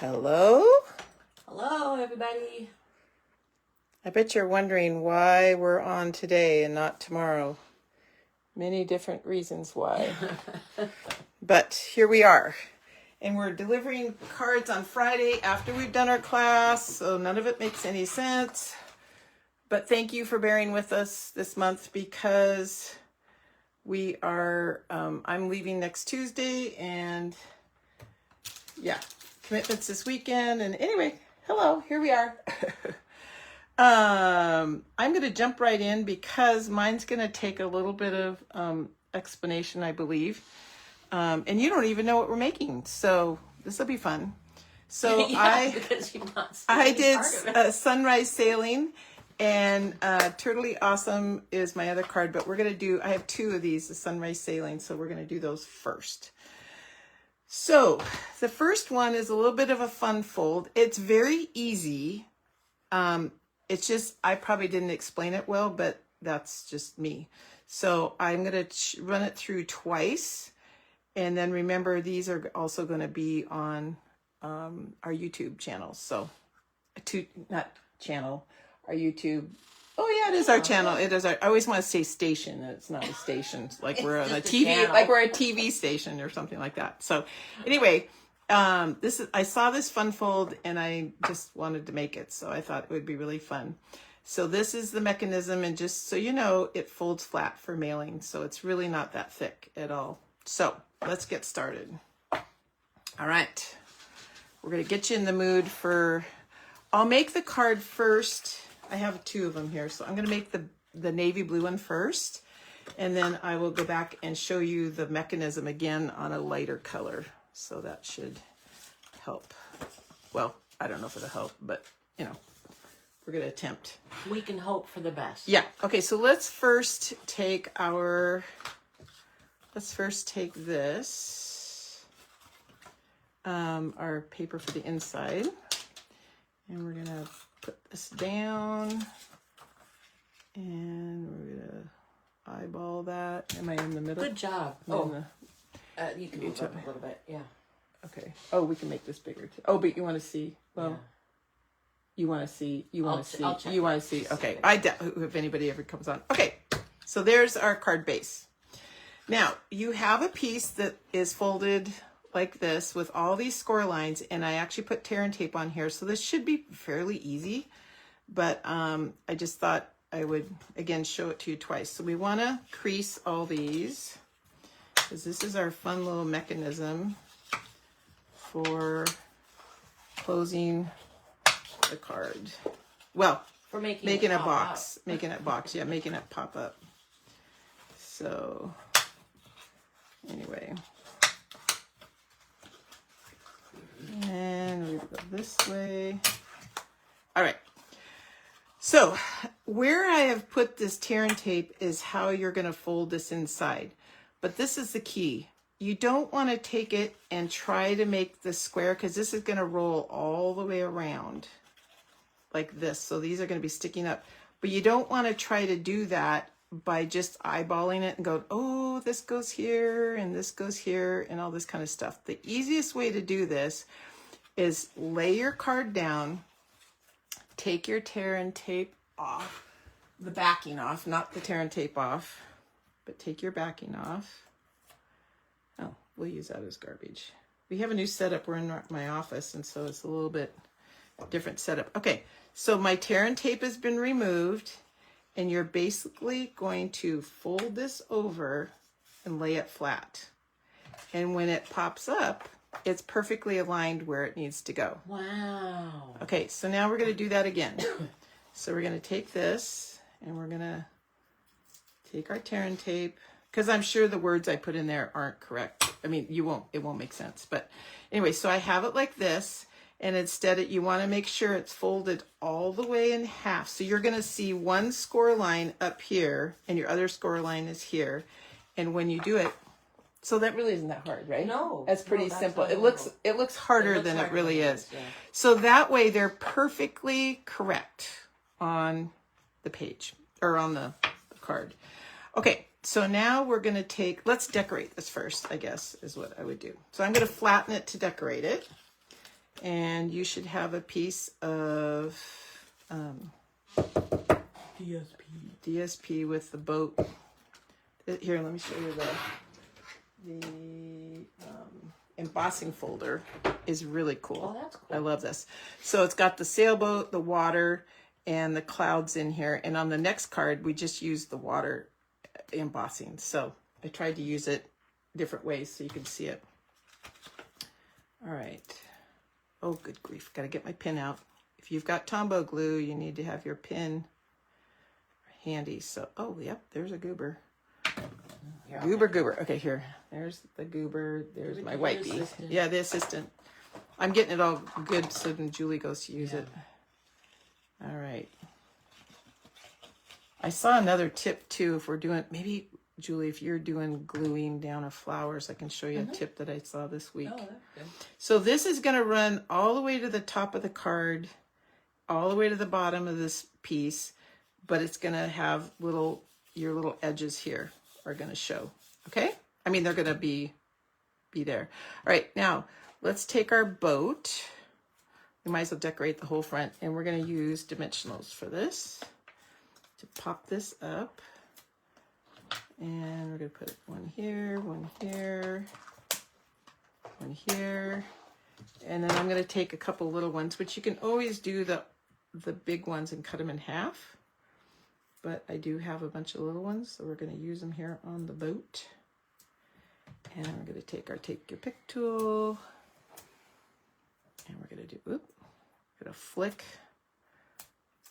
Hello? Hello, everybody. I bet you're wondering why we're on today and not tomorrow. Many different reasons why. But here we are. And we're delivering cards on Friday after we've done our class, so none of it makes any sense. But thank you for bearing with us this month because we are, I'm leaving next Tuesday and yeah, commitments this weekend. And anyway, hello, here we are. I'm going to jump right in because mine's going to take a little bit of explanation, I believe. And you don't even know what we're making, so this will be fun. So Yeah, I did Sunrise Sailing, and Turtly Awesome is my other card, but we're going to do, I have two of these, the Sunrise Sailing, so we're going to do those first. So the first one is a little bit of a fun fold. It's very easy. It's just, I probably didn't explain it well, but that's just me. So I'm going to run it through twice. And then remember, these are also going to be on our YouTube channel. So, not channel, our YouTube. Oh yeah, it is our channel. It is our. I always want to say station. It's not a station. Like we're on a TV. Like we're a TV station or something like that. So, anyway, this is. I saw this fun fold and I just wanted to make it. So I thought it would be really fun. So this is the mechanism, and just so you know, it folds flat for mailing. So it's really not that thick at all. So let's get started. All right. We're going to get you in the mood for, I'll make the card first. I have two of them here. So I'm going to make the navy blue one first. And then I will go back and show you the mechanism again on a lighter color. So that should help. Well, I don't know if it'll help, but you know, we're going to attempt. We can hope for the best. Yeah. Okay. So let's first take this, our paper for the inside, and we're gonna put this down, and we're gonna eyeball that. Am I in the middle? Good job. You can move up a little bit. Yeah. Okay. Oh, we can make this bigger too. Oh, but you want to see? Well, yeah. You want to see? You want to see? You want to see? Okay. I doubt if anybody ever comes on. Okay. So there's our card base. Now, you have a piece that is folded like this with all these score lines, and I actually put tear and tape on here, so this should be fairly easy, but I just thought I would, again, show it to you twice. So we want to crease all these, because this is our fun little mechanism for closing the card. Well, for making a box. Making it box, yeah, making it pop up. So anyway, and we go this way. All right. So where I have put this tear and tape is how you're going to fold this inside. But this is the key. You don't want to take it and try to make the square, because this is going to roll all the way around like this. So these are going to be sticking up. But you don't want to try to do that by just eyeballing it and go, oh, this goes here and this goes here and all this kind of stuff. The easiest way to do this is lay your card down, take your tear and tape off, the backing off, not the tear and tape off, but take your backing off. Oh, we'll use that as garbage. We have a new setup. We're in my office, and so it's a little bit different setup. Okay, so my tear and tape has been removed. And you're basically going to fold this over and lay it flat. And when it pops up, it's perfectly aligned where it needs to go. Wow. Okay, so now we're going to do that again. So we're going to take this, and we're going to take our tear and tape, because I'm sure the words I put in there aren't correct. I mean, it won't make sense. But anyway, so I have it like this. And instead, you want to make sure it's folded all the way in half. So you're going to see one score line up here, and your other score line is here. And when you do it, so that really isn't that hard, right? No. That's pretty simple. It looks harder than it really is. Yeah. So that way, they're perfectly correct on the page, or on the card. Okay, so now we're going to let's decorate this first, I guess, is what I would do. So I'm going to flatten it to decorate it. And you should have a piece of DSP with the boat. Here, let me show you the embossing folder is really cool. Oh, that's cool. I love this. So it's got the sailboat, the water, and the clouds in here. And on the next card, we just used the water embossing. So I tried to use it different ways so you can see it. All right. Oh, good grief. Got to get my pin out. If you've got Tombow glue, you need to have your pin handy. So, oh, yep, there's a goober. Here, Goober. Okay, here. There's the goober. There's my white bee. assistant. Yeah, the assistant. I'm getting it all good so when Julie goes to use it. All right. I saw another tip too. If we're doing, maybe Julie, if you're doing gluing down of flowers, I can show you a tip that I saw this week. Oh, that's good. So this is going to run all the way to the top of the card, all the way to the bottom of this piece, but it's going to have your little edges here are going to show. Okay? I mean, they're going to be there. All right, now let's take our boat. We might as well decorate the whole front, and we're going to use dimensionals for this to pop this up. And we're going to put one here, one here, one here. And then I'm going to take a couple little ones, which you can always do the big ones and cut them in half. But I do have a bunch of little ones, so we're going to use them here on the boat. And we're going to take our Take Your Pick tool. And we're going to we're going to flick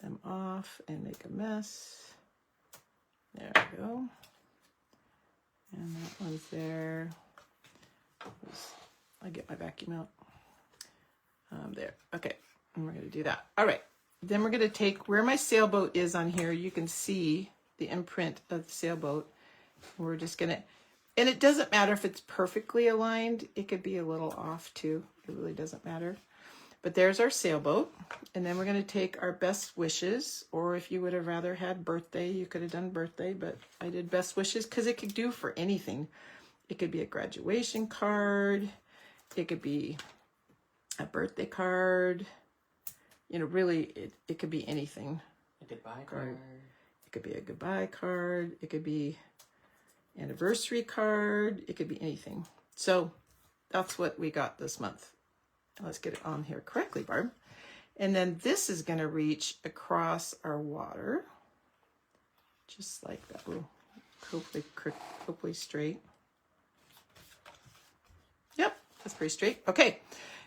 them off and make a mess. There we go. And that one's there. I get my vacuum out. There. Okay. And we're going to do that. All right. Then we're going to take where my sailboat is on here. You can see the imprint of the sailboat. We're just going to, and it doesn't matter if it's perfectly aligned. It could be a little off too. It really doesn't matter. But there's our sailboat. And then we're going to take our best wishes, or if you would have rather had birthday, you could have done birthday, but I did best wishes because it could do for anything. It could be a graduation card. It could be a birthday card. You know, really, it could be anything. A goodbye card. It could be a goodbye card. It could be anniversary card. It could be anything. So that's what we got this month. Let's get it on here correctly, Barb. And then this is going to reach across our water. Just like that. Ooh, hopefully straight. Yep, that's pretty straight. Okay,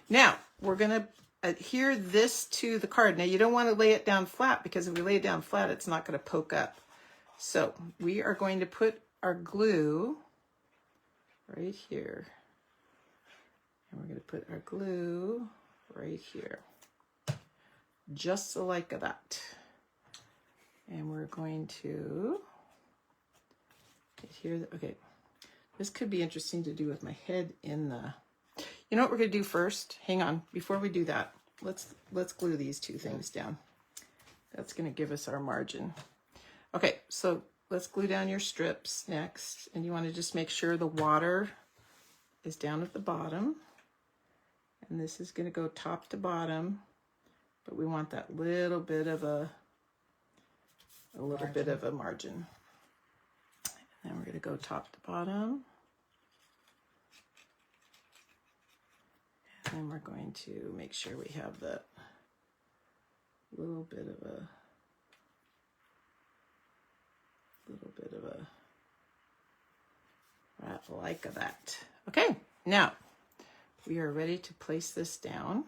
now we're going to adhere this to the card. Now you don't want to lay it down flat because if we lay it down flat, it's not going to poke up. So we are going to put our glue right here. And we're going to put our glue right here. Just so like that. And we're going to adhere the, okay. This could be interesting to do with my head in the, you know what we're going to do first? Hang on, before we do that, let's glue these two things down. That's going to give us our margin. Okay, so let's glue down your strips next. And you want to just make sure the water is down at the bottom. And this is going to go top to bottom, but we want that little bit of a margin. And then we're going to go top to bottom. And then we're going to make sure we have that little bit of a right like that. Okay, now we are ready to place this down.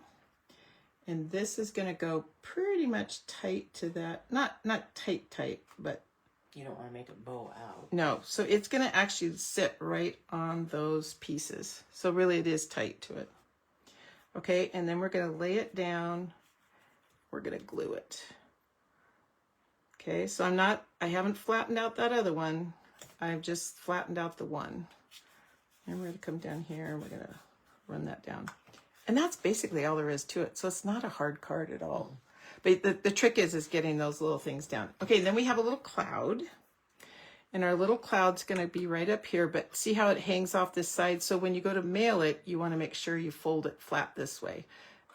And this is going to go pretty much tight to that. Not tight, but you don't want to make it bow out. No, so it's going to actually sit right on those pieces. So really it is tight to it. Okay, and then we're going to lay it down. We're going to glue it. Okay, so I haven't flattened out that other one. I've just flattened out the one. And we're going to come down here and we're going to run that down. And that's basically all there is to it. So it's not a hard card at all. But the trick is getting those little things down. Okay, then we have a little cloud. And our little cloud's going to be right up here. But see how it hangs off this side? So when you go to mail it, you want to make sure you fold it flat this way.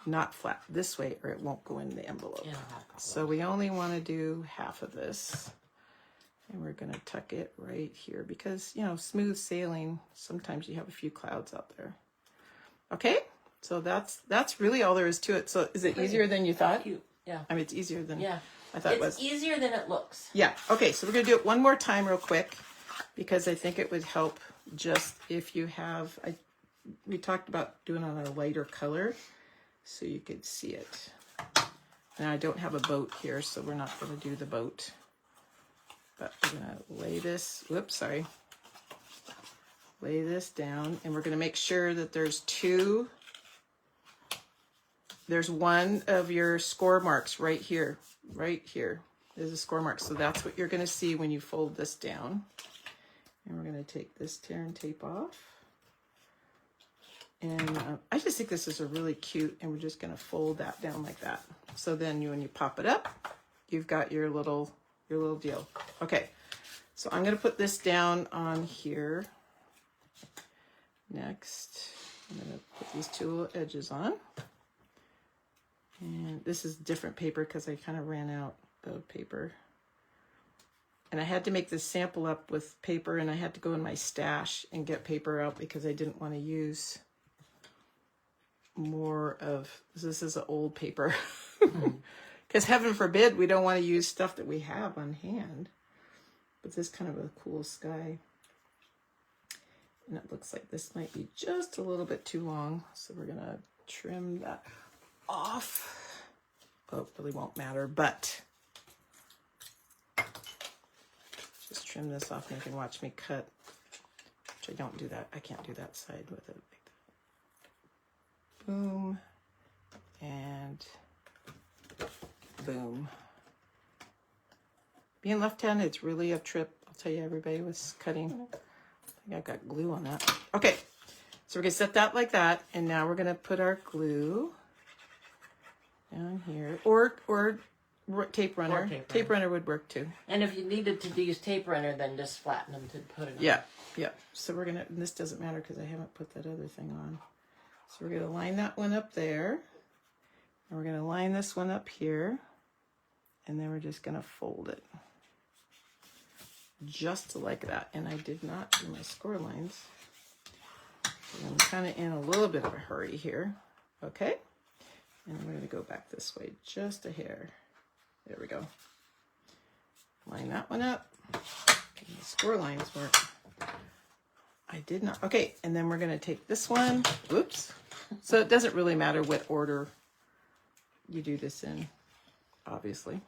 not flat this way or it won't go in the envelope. Yeah. So we only want to do half of this. And we're going to tuck it right here because, you know, smooth sailing, sometimes you have a few clouds out there. Okay, so that's really all there is to it. So is it easier than you thought? Cute. Yeah. I mean, it's easier than Yeah. I thought it was. It's easier than it looks. Yeah, okay, so we're going to do it one more time real quick because I think it would help just if you have, we talked about doing it on a lighter color so you could see it. Now I don't have a boat here, so we're not going to do the boat. But we're going to lay this, whoops, sorry. Lay this down, and we're going to make sure that there's one of your score marks right here. Right here. There's a score mark. So that's what you're going to see when you fold this down. And we're going to take this tear and tape off. And I just think this is a really cute, and we're just going to fold that down like that. So then when you pop it up, you've got your little deal. Okay, so I'm going to put this down on here. Next, I'm going to put these two little edges on. And this is different paper because I kind of ran out of paper. And I had to make this sample up with paper, and I had to go in my stash and get paper out because I didn't want to use more of, this is an old paper. Because heaven forbid we don't want to use stuff that we have on hand. But this is kind of a cool sky. And it looks like this might be just a little bit too long. So we're going to trim that off. Oh, it really won't matter, but just trim this off and you can watch me cut. Which I don't do that. I can't do that side with it like that. Boom. And boom. Being left-handed, it's really a trip. I'll tell you, everybody was cutting. I think I've got glue on that. Okay, so we're gonna set that like that, and now we're gonna put our glue down here, or tape runner. Tape runner would work too. And if you needed to use tape runner, then just flatten them to put it on. Yeah. So we're gonna, and this doesn't matter because I haven't put that other thing on. So we're gonna line that one up there, and we're gonna line this one up here, and then we're just gonna fold it. Just like that. And I did not do my score lines. So I'm kind of in a little bit of a hurry here. Okay. And we're going to go back this way just a hair. There we go. Line that one up. And the score lines weren't. I did not. Okay. And then we're going to take this one. Whoops. So it doesn't really matter what order you do this in, obviously.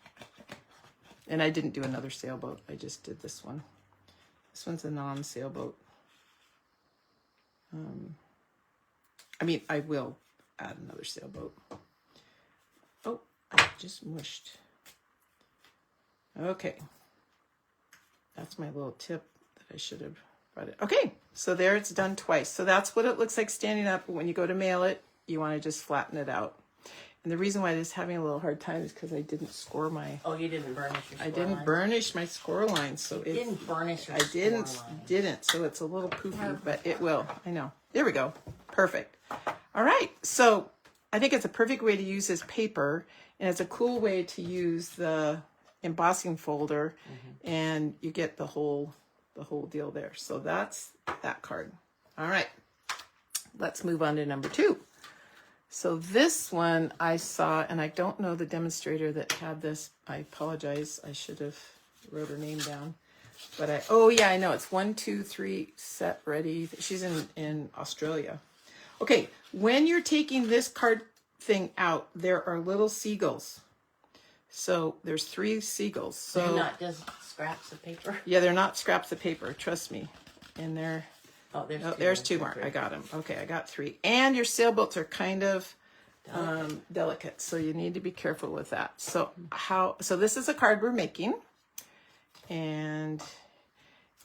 And I didn't do another sailboat. I just did this one. This one's a non-sailboat. I mean, I will add another sailboat. Oh, I just mushed. Okay. That's my little tip that I should have brought it. Okay, so there it's done twice. So that's what it looks like standing up. But when you go to mail it, you want to just flatten it out. And the reason why I was having a little hard time is because I didn't score my... Oh, you didn't burnish your score I didn't line? burnish my score line, so You didn't burnish your I score line. so it's a little poofy, but it will. I know. There we go. Perfect. All right. So I think it's a perfect way to use this paper, and it's a cool way to use the embossing folder, and you get the whole deal there. So that's that card. All right. Let's move on to number 2. So this one I saw, and I don't know the demonstrator that had this. I apologize. I should have wrote her name down. But oh yeah, I know. It's 1, 2, 3, set, ready. She's in Australia. Okay, when you're taking this card thing out, there are little seagulls. So there's 3 seagulls. So They're not just scraps of paper? yeah, they're not scraps of paper. Trust me. And they're... Oh, there's 2 more. I got them. Okay, I got 3. And your sailboats are kind of delicate, so you need to be careful with that. So this is a card we're making, and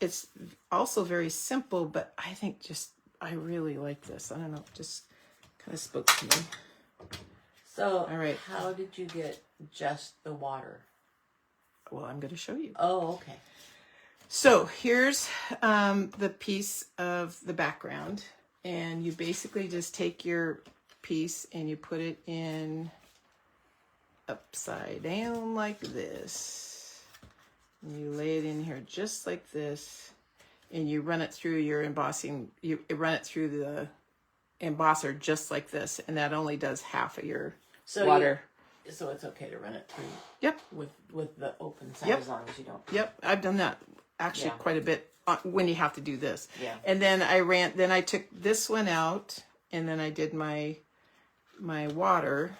it's also very simple, but I think I really like this. I don't know, just kind of spoke to me. So, all right. How did you get just the water? Well, I'm going to show you. Oh, okay. So here's the piece of the background, and you basically just take your piece and you put it in upside down like this. And you lay it in here just like this. And you run it through your embossing, you run it through the embosser just like this. And that only does half of your water. So it's okay to run it through. Yep. With the open side, Yep. as long as you don't. Yep. I've done that actually quite a bit when you have to do this. Yeah. And then I took this one out and then I did my water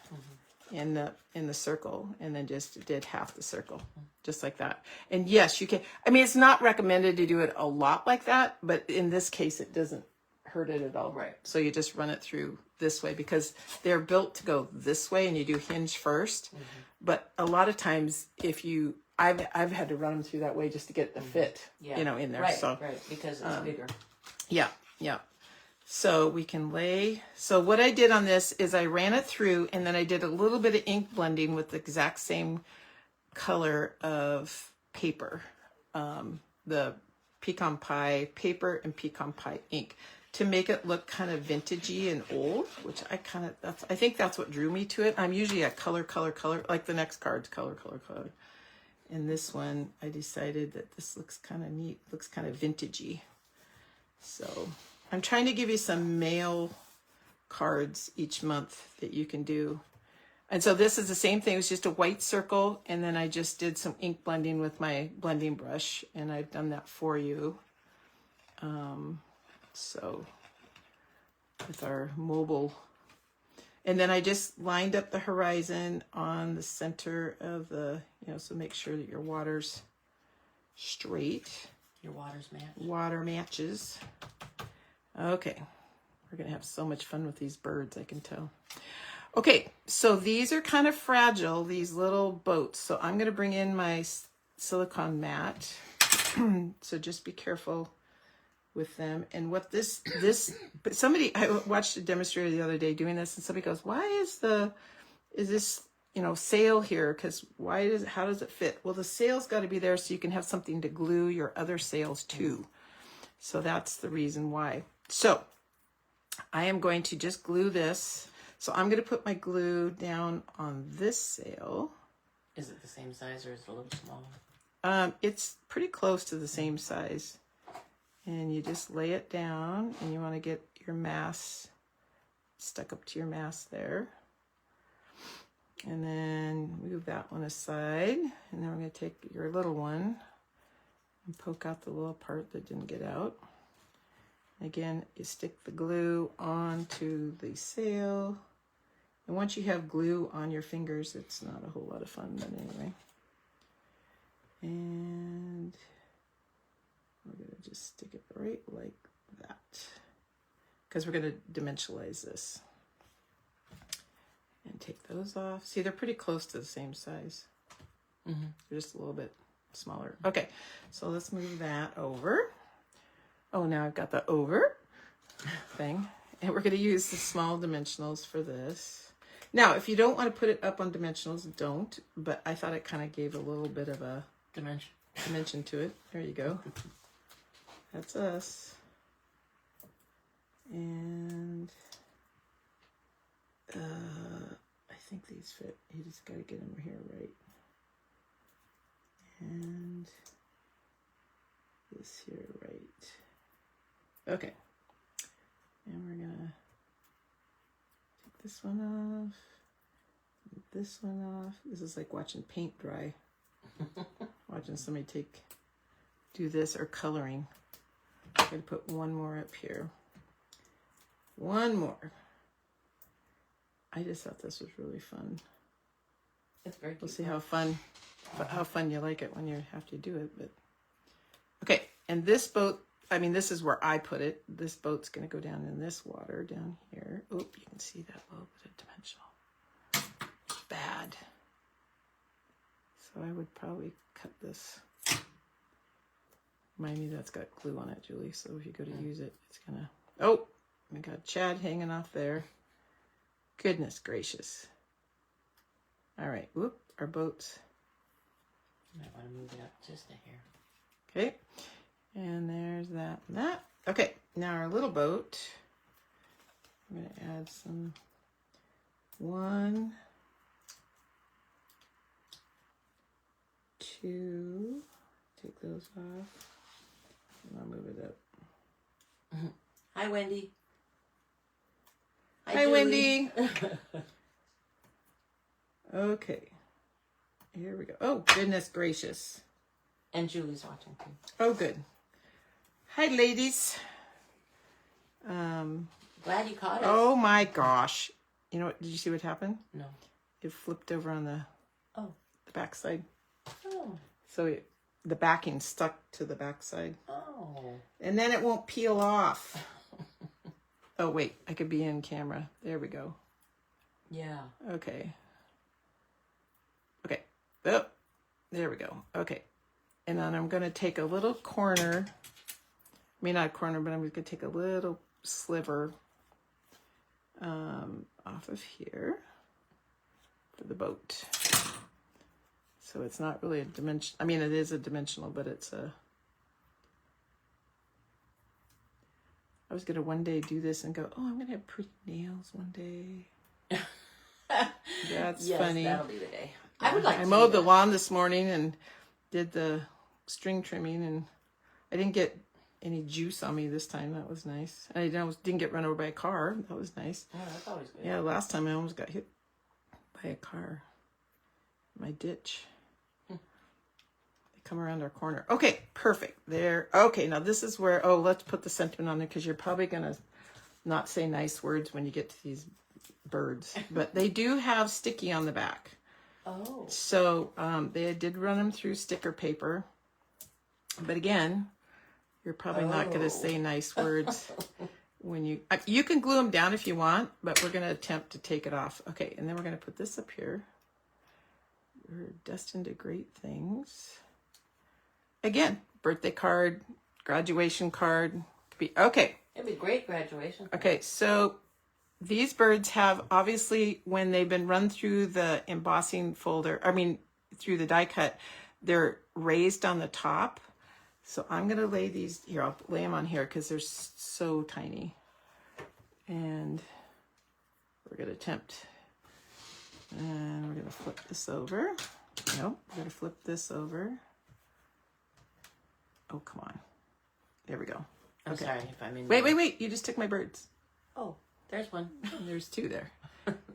in the circle and then just did half the circle just like that. And yes, you can, I mean, it's not recommended to do it a lot like that, but in this case, it doesn't hurt it at all. Right. So you just run it through this way because they're built to go this way and you do hinge first. But a lot of times I've had to run them through that way just to get the fit, in there. Right, so, right, because it's bigger. Yeah. So we can so what I did on this is I ran it through and then I did a little bit of ink blending with the exact same color of paper. The pecan pie paper and pecan pie ink to make it look kind of vintagey and old, which I think that's what drew me to it. I'm usually a color, like the next card's color. And this one, I decided that this looks kind of neat, looks kind of vintagey. So I'm trying to give you some mail cards each month that you can do. And so this is the same thing. It was just a white circle. And then I just did some ink blending with my blending brush. And I've done that for you. So with our mobile. And then I just lined up the horizon on the center of the, so make sure that your water's straight. Your water's match. Water matches. Okay. We're going to have so much fun with these birds, I can tell. Okay, so these are kind of fragile, these little boats. So I'm going to bring in my silicone mat. So just be careful with them. And what but I watched a demonstrator the other day doing this, and somebody goes, why is this, sail here? Because how does it fit? Well, the sail's got to be there so you can have something to glue your other sails to. So that's the reason why. So I am going to just glue this. So I'm going to put my glue down on this sail. Is it the same size or is it a little smaller? It's pretty close to the same size. And you just lay it down and you want to get your mass stuck up to your mast there. And then move that one aside. And then we're going to take your little one and poke out the little part that didn't get out. Again, you stick the glue onto the sail. And once you have glue on your fingers, it's not a whole lot of fun, but anyway. And we're going to just stick it right like that. Because we're going to dimensionalize this. And take those off. See, they're pretty close to the same size. They're just a little bit smaller. Okay, so let's move that over. Oh, now I've got the over thing. And we're going to use the small dimensionals for this. Now, if you don't want to put it up on dimensionals, don't. But I thought it kind of gave a little bit of a dimension to it. There you go. That's us. And I think these fit. You just got to get them here right. And this here right. Okay. And we're going to take this one off. This one off. This is like watching paint dry. Watching somebody do this or coloring. I'm going to put one more up here. One more. I just thought this was really fun. It's very cute. We'll see how fun you like it when you have to do it. But okay, and this boat, this is where I put it. This boat's going to go down in this water down here. Oh, you can see that little bit of dimensional. Bad. So I would probably cut this. Remind me that's got glue on it, Julie. So if you go to use it, it's going to... Oh, we got Chad hanging off there. Goodness gracious. All right. Whoop, our boats. You might want to move it up just a hair. Okay. And there's that and that. Okay. Now our little boat. I'm going to add some 1, 2, take those off, and I'll move it up. Hi, Wendy. Hi, Julie. Wendy. Okay, here we go. Oh, goodness gracious. And Julie's watching too. Oh, good. Hi, ladies. Glad you caught it. Oh my gosh. You know what? Did you see what happened? No. It flipped over on the backside. Oh. So the backing stuck to the backside. Oh. And then it won't peel off. Oh, wait. I could be in camera. There we go. Yeah. Okay. Okay. Oh, there we go. Okay. And then I'm going to take a little corner. I mean, not a corner, but I'm going to take a little sliver off of here for the boat. So it's not really a dimension. I mean, it is a dimensional, but it's a... I was going to one day do this and go, oh, I'm going to have pretty nails one day. That's yes, funny. That'll be the day. I would like I to mowed do the that. lawn this morning and did the string trimming, and I didn't get any juice on me this time. That was nice. I didn't get run over by a car. That was nice. Oh, that's always good. Yeah, last time I almost got hit by a car. My ditch. They come around our corner. Okay, perfect. There. Okay, now this is where, let's put the sentiment on there because you're probably going to not say nice words when you get to these birds. But they do have sticky on the back. Oh. So they did run them through sticker paper. But again, you're probably not going to say nice words when you can glue them down if you want, but we're going to attempt to take it off. Okay, and then we're going to put this up here. We're destined to great things. Again, birthday card, graduation card. Could be okay. It'd be a great graduation. Okay, so these birds have, obviously, when they've been run through the embossing folder, through the die cut, they're raised on the top. So I'm going to lay these here. I'll lay them on here because they're so tiny. And we're going to attempt. And we're going to flip this over. Nope, we're going to flip this over. Oh, come on. There we go. I'm Okay. sorry if I'm in. Wait. You just took my birds. Oh, there's one. There's two there.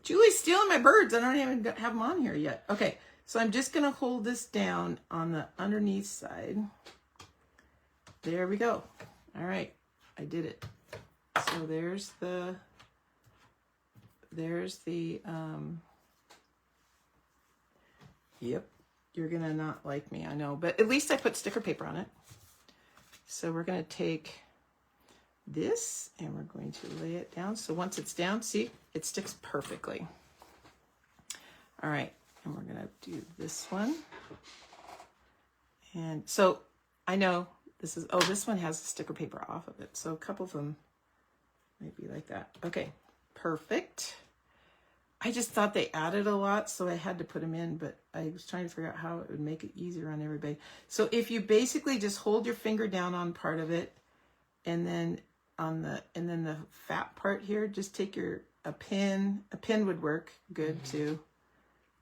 Julie's stealing my birds. I don't even have them on here yet. Okay, so I'm just going to hold this down on the underneath side. There we go. All right, I did it. So there's the, yep, you're going to not like me, I know, but at least I put sticker paper on it. So we're going to take this and we're going to lay it down. So once it's down, see, it sticks perfectly. All right, and we're going to do this one. And so I know this is, this one has the sticker paper off of it. So a couple of them might be like that. Okay, perfect. I just thought they added a lot, so I had to put them in, but I was trying to figure out how it would make it easier on everybody. So if you basically just hold your finger down on part of it, and then the fat part here, just take a pin would work good too.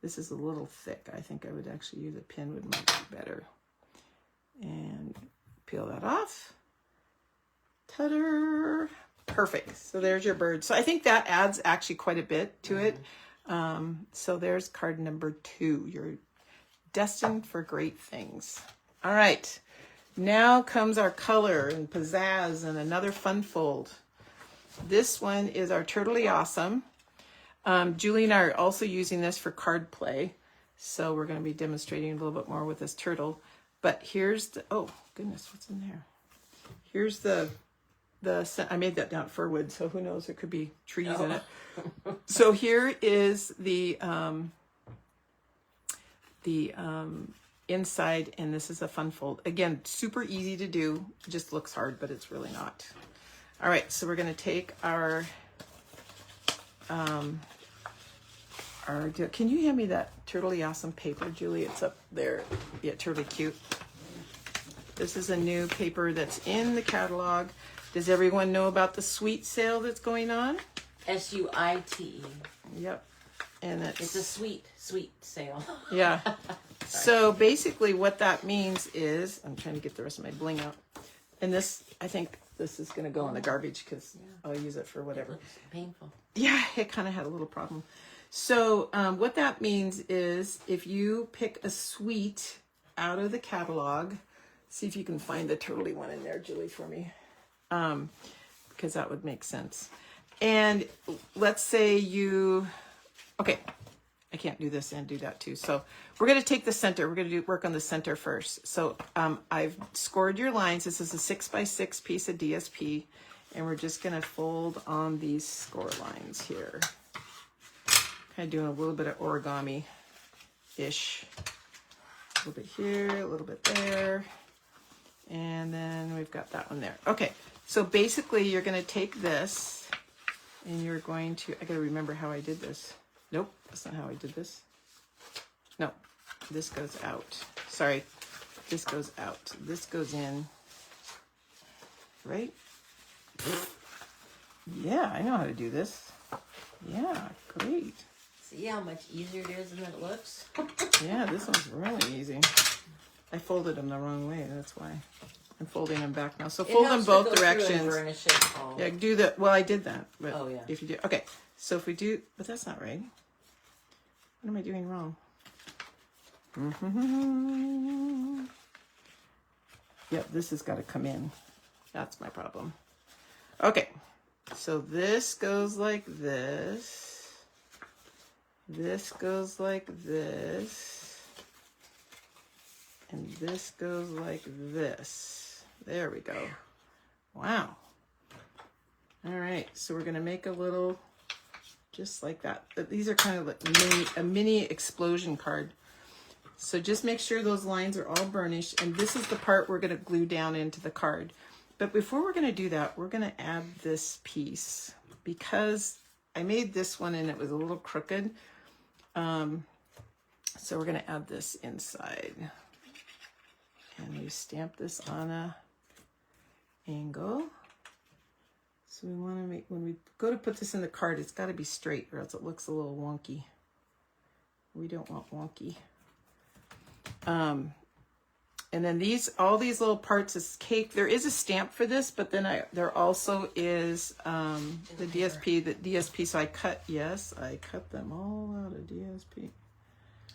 This is a little thick. I think I would actually use a pin would might be better. And peel that off. Ta-da! Perfect. So there's your bird. So I think that adds actually quite a bit to it. So there's card number 2. You're destined for great things. All right. Now comes our color and pizzazz and another fun fold. This one is our Turtley Awesome. Julie and I are also using this for card play. So we're going to be demonstrating a little bit more with this turtle. But here's the, oh goodness, what's in there? Here's the I made that down fir wood, so who knows, there could be trees in it. So here is the inside, and this is a fun fold. Again, super easy to do, just looks hard, but it's really not. All right, so we're gonna take our can you hand me that Turtley Awesome paper, Julie? It's up there. Yeah, Turtley Cute. This is a new paper that's in the catalog. Does everyone know about the sweet sale that's going on? SUITE. Yep. And It's a sweet sale. yeah. So basically what that means is, I'm trying to get the rest of my bling out. And this, I think this is going to go in the garbage because I'll use it for whatever. It looks painful. Yeah, it kind of had a little problem. So what that means is if you pick a suite out of the catalog, see if you can find the turtley one in there, Julie, for me, because that would make sense. And let's say you, okay, I can't do this and do that too. So we're going to take the center. We're going to work on the center first. So I've scored your lines. This is a 6x6 piece of DSP. And we're just going to fold on these score lines here. Kind of doing a little bit of origami-ish. A little bit here, a little bit there. And then we've got that one there. Okay, so basically you're going to take this and you're going to, I got to remember how I did this. Nope, that's not how I did this. No, this goes out. Sorry, this goes out. This goes in, right? Yeah, I know how to do this. Yeah, great. See how much easier it is than it looks? Yeah, this one's really easy. I folded them the wrong way, that's why. I'm folding them back now. So fold them both directions. Yeah, do the, well, I did that. But oh, yeah. If you do, okay. So if we do, but that's not right. What am I doing wrong? Yep, this has got to come in. That's my problem. Okay, so this goes like this. This goes like this. And this goes like this. There we go. Wow. All right, so we're going to make a little, just like that. These are kind of like a mini explosion card. So just make sure those lines are all burnished. And this is the part we're going to glue down into the card. But before we're going to do that, we're going to add this piece because I made this one and it was a little crooked. So we're going to add this inside. And we stamp this on a angle. So we want to make, when we go to put this in the card, it's got to be straight or else it looks a little wonky. We don't want wonky. And then all these little parts is cake. There is a stamp for this, but then there also is the DSP. So I cut them all out of DSP.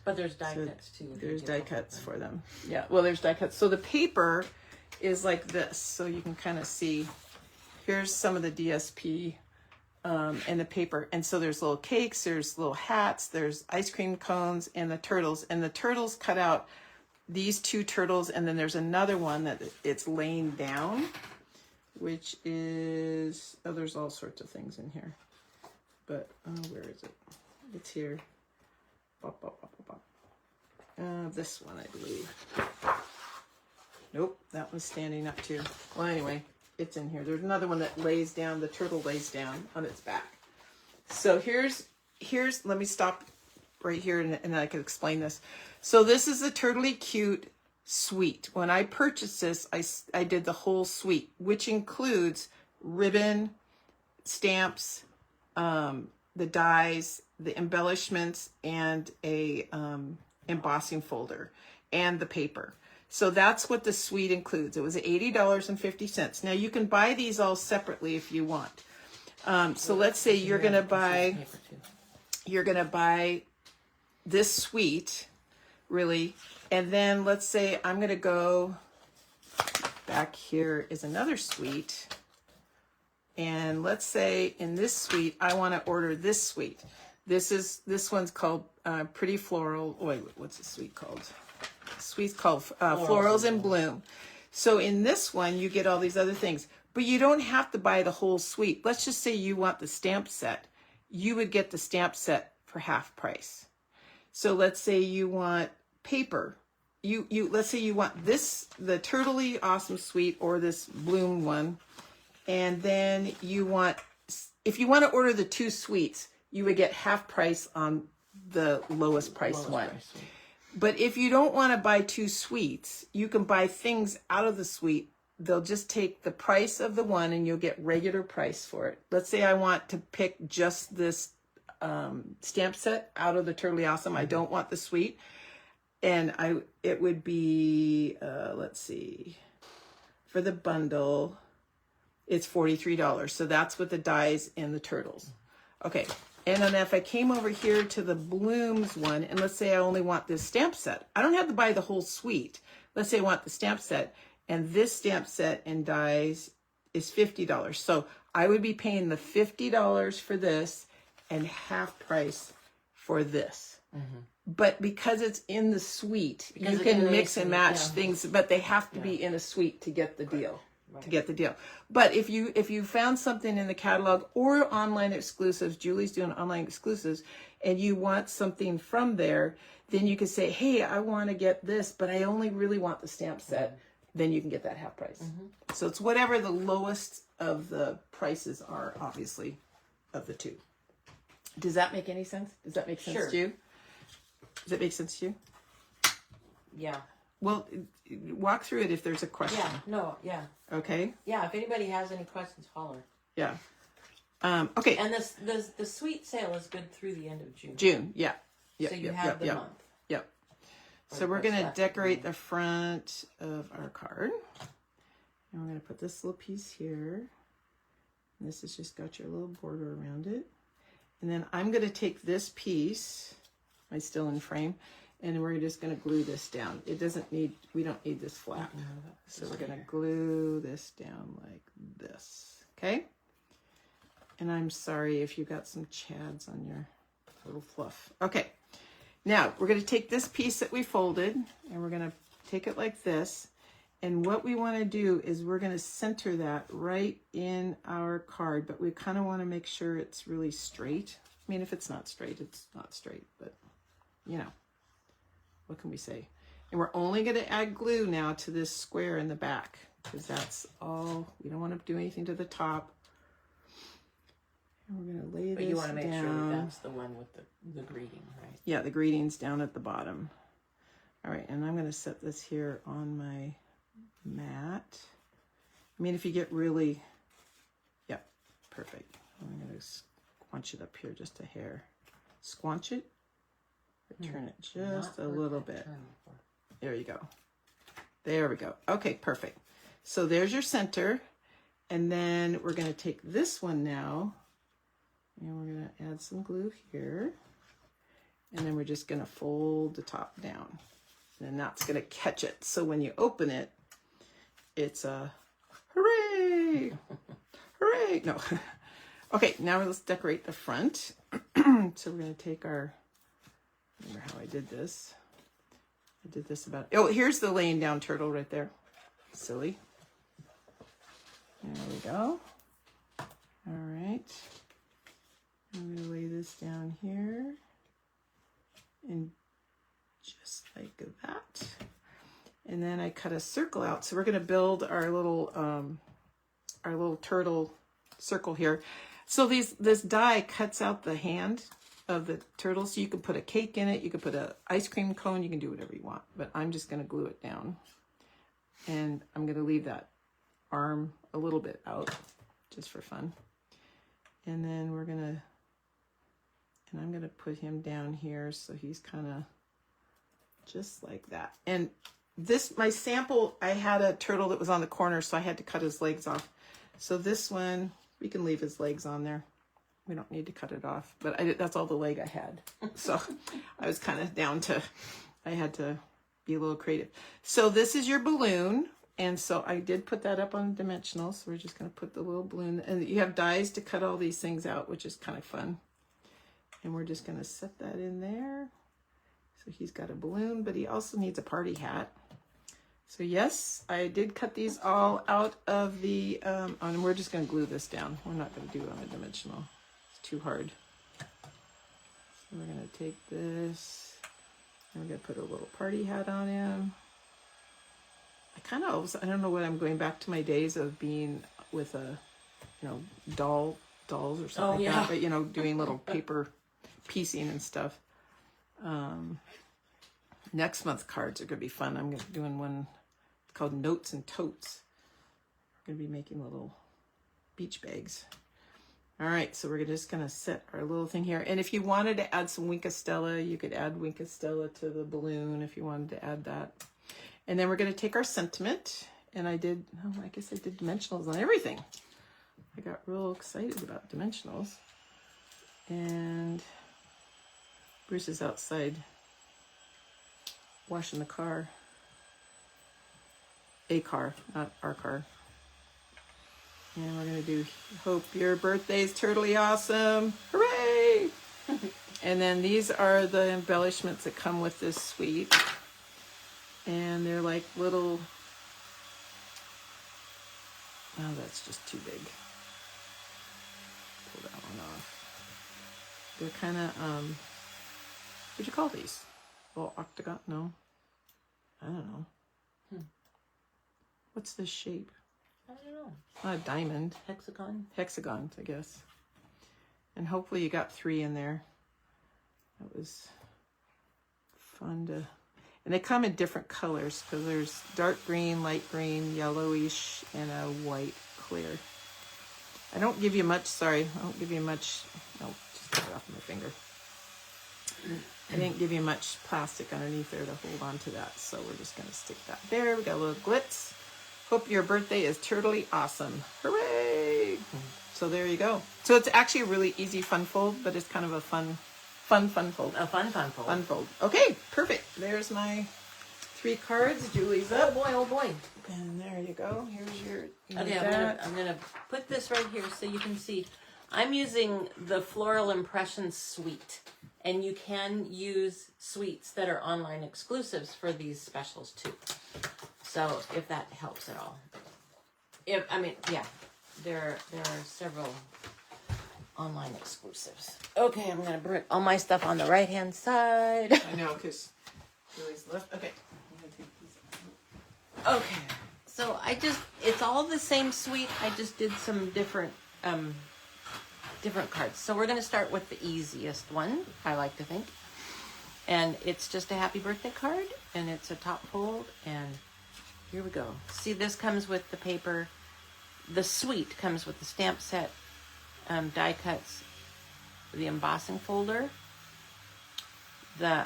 But there's die cuts too. There's die cuts for them. Yeah, well, there's die cuts. So the paper is like this. So you can kind of see, here's some of the DSP and the paper. And so there's little cakes, there's little hats, there's ice cream cones, and the turtles. And the turtles cut out these two turtles, and then there's another one that it's laying down, which is, oh, there's all sorts of things in here. But, where is it? It's here. Bop, bop, bop, bop, bop. This one, I believe. Nope, that one's standing up too. Well, anyway, it's in here. There's another one that lays down, the turtle lays down on its back. So here's, let me stop right here and I can explain this. So this is a Turtley Cute suite. When I purchased this, I did the whole suite, which includes ribbon, stamps, the dies, the embellishments, and a embossing folder, and the paper. So that's what the suite includes. It was $80.50. Now you can buy these all separately if you want. So let's say you're gonna buy this suite, really, and then let's say I'm gonna go back. Here is another suite, and let's say in this suite I want to order this suite. This one's called Pretty Floral. Wait, what's the suite called? The suite's called Florals in Bloom. So in this one you get all these other things, but you don't have to buy the whole suite. Let's just say you want the stamp set. You would get the stamp set for half price. So let's say you want paper. Let's say you want this, the Turtley Awesome Suite, or this Bloom one. And then you want, if you want to order the two suites, you would get half price on the lowest price one. But if you don't want to buy two suites, you can buy things out of the suite. They'll just take the price of the one and you'll get regular price for it. Let's say I want to pick just this stamp set out of the Totally Awesome. I don't want the suite. And it would be, let's see, for the bundle, it's $43. So that's with the dies and the turtles. Okay. And then if I came over here to the Blooms one, and let's say I only want this stamp set, I don't have to buy the whole suite. Let's say I want the stamp set, and this stamp set and dies is $50. So I would be paying the $50 for this and half price for this. But because it's in the suite, you can mix and match things, but they have to be in a suite to get the deal. Right. To get the deal. But if you found something in the catalog or online exclusives, Julie's doing online exclusives, and you want something from there, then you could say, hey, I want to get this, but I only really want the stamp set. Then you can get that half price. So it's whatever the lowest of the prices are, obviously, of the two. Does that make any sense? Does that make sense to you? Does it make sense to you? Yeah. Well, walk through it if there's a question. Yeah. No. Yeah. Okay. Yeah. If anybody has any questions, holler. Yeah. Okay. And the sweet sale is good through the end of June. June. Yeah. Yep, So you have the month. Yep. So we're going to decorate the front of our card. And we're going to put this little piece here. And this has just got your little border around it. And then I'm going to take this piece, my still in frame, and we're just going to glue this down. It doesn't need, we don't need this flap. So we're going to glue this down like this. Okay? And I'm sorry if you got some chads on your little fluff. Okay. Now, we're going to take this piece that we folded, and we're going to take it like this. And what we want to do is we're going to center that right in our card, but we kind of want to make sure it's really straight. I mean, if it's not straight, it's not straight, but you know, what can we say? And we're only going to add glue now to this square in the back, because that's all. We don't want to do anything to the top. And we're going to lay this down. But you want to make sure that's the one with the greeting, right? Yeah, the greeting's down at the bottom. All right, and I'm going to set this here on my mat. I mean, if you get really, yep, perfect. I'm going to squanch it up here just a hair. Squanch it, turn it just a little bit. There you go. There we go. Okay, perfect. So there's your center. And then we're going to take this one now, and we're going to add some glue here. And then we're just going to fold the top down. And then that's going to catch it. So when you open it, it's a hooray! Hooray! No. Okay, now let's decorate the front. So we're going to take our, remember how I did this? I did this about, oh, here's the laying down turtle right there. Silly. There we go. All right. I'm going to lay this down here. And just like that. And then I cut a circle out. So we're going to build our little turtle circle here. So this die cuts out the hand of the turtle. So you can put a cake in it. You can put an ice cream cone. You can do whatever you want. But I'm just going to glue it down. And I'm going to leave that arm a little bit out just for fun. And then we're going to, and I'm going to put him down here so he's kind of just like that. And this, my sample, I had a turtle that was on the corner, so I had to cut his legs off. So this one, we can leave his legs on there. We don't need to cut it off, but that's all the leg I had. So I was kind of down to, I had to be a little creative. So this is your balloon. And so I did put that up on dimensional. So we're just going to put the little balloon, and you have dies to cut all these things out, which is kind of fun. And we're just going to set that in there. So he's got a balloon, but he also needs a party hat. So yes, I did cut these all out of the, and we're just going to glue this down. We're not going to do it on a dimensional. It's too hard. So we're going to take this, and we're going to put a little party hat on him. I don't know what, I'm going back to my days of being with a, dolls or something like that, but, doing little paper piecing and stuff. Next month cards are going to be fun. I'm doing one called Notes and Totes. We're going to be making little beach bags. All right, so we're just gonna set our little thing here. And if you wanted to add some Wink of Stella, you could add Wink of Stella to the balloon if you wanted to add that. And then we're gonna take our sentiment, and I guess I did dimensionals on everything. I got real excited about dimensionals. And Bruce is outside washing the car. A car, not our car. And we're gonna do Hope Your Birthday's Totally Awesome. Hooray! And then these are the embellishments that come with this suite. And they're like little, oh, that's just too big. Pull that one off. They're kind of, what'd you call these? Little octagon? No. I don't know. What's this shape? I don't know. Not a diamond. Hexagon? Hexagons, I guess. And hopefully you got 3 in there. That was fun to... And they come in different colors because there's dark green, light green, yellowish, and a white clear. I don't give you much, sorry. I don't give you much... No, just get it off my finger. I didn't give you much plastic underneath there to hold on to that. So we're just going to stick that there. We got a little glitz. Hope your birthday is totally awesome. Hooray! So there you go. So it's actually a really easy fun fold, but it's kind of a fun fold. A fun fold. Fun fold. Okay, perfect. There's my 3 cards. Julie's up. Oh boy. And there you go. Here's your... Okay, I'm gonna put this right here so you can see. I'm using the Floral Impressions suite. And you can use suites that are online exclusives for these specials too. So if that helps at all. Yeah, there are several online exclusives. Okay, I'm gonna put all my stuff on the right hand side. I know, because Julie's left. Okay. I'm gonna take these out. Okay, so it's all the same suite. I just did some different cards. So we're gonna start with the easiest one, I like to think. And it's just a happy birthday card, and it's a top fold, and here we go. See, this comes with the paper. The suite comes with the stamp set, die cuts, the embossing folder, the,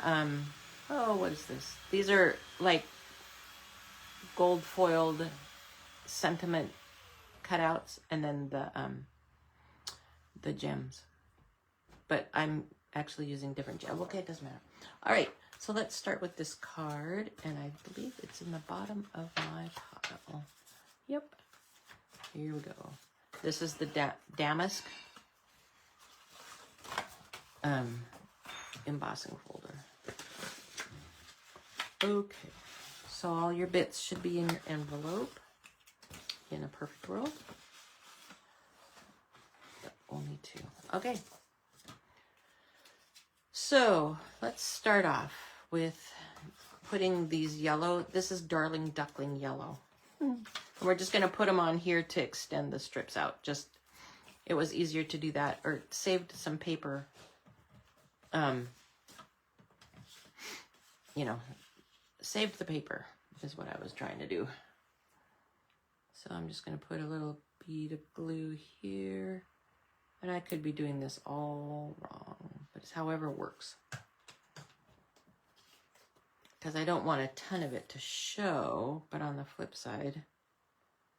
what is this? These are like gold foiled sentiment cutouts, and then the gems. But I'm actually using different gems. Okay, it doesn't matter. All right, so let's start with this card, and I believe it's in the bottom of my pile. Yep. Here we go. This is the Damask embossing folder. Okay, so all your bits should be in your envelope in a perfect world. But only 2. Okay. So let's start off with putting these yellow. This is Darling Duckling Yellow. And we're just going to put them on here to extend the strips out. It was easier to do that, or it saved some paper. Saved the paper is what I was trying to do. So I'm just going to put a little bead of glue here. And I could be doing this all wrong, but it's however works. Because I don't want a ton of it to show, but on the flip side,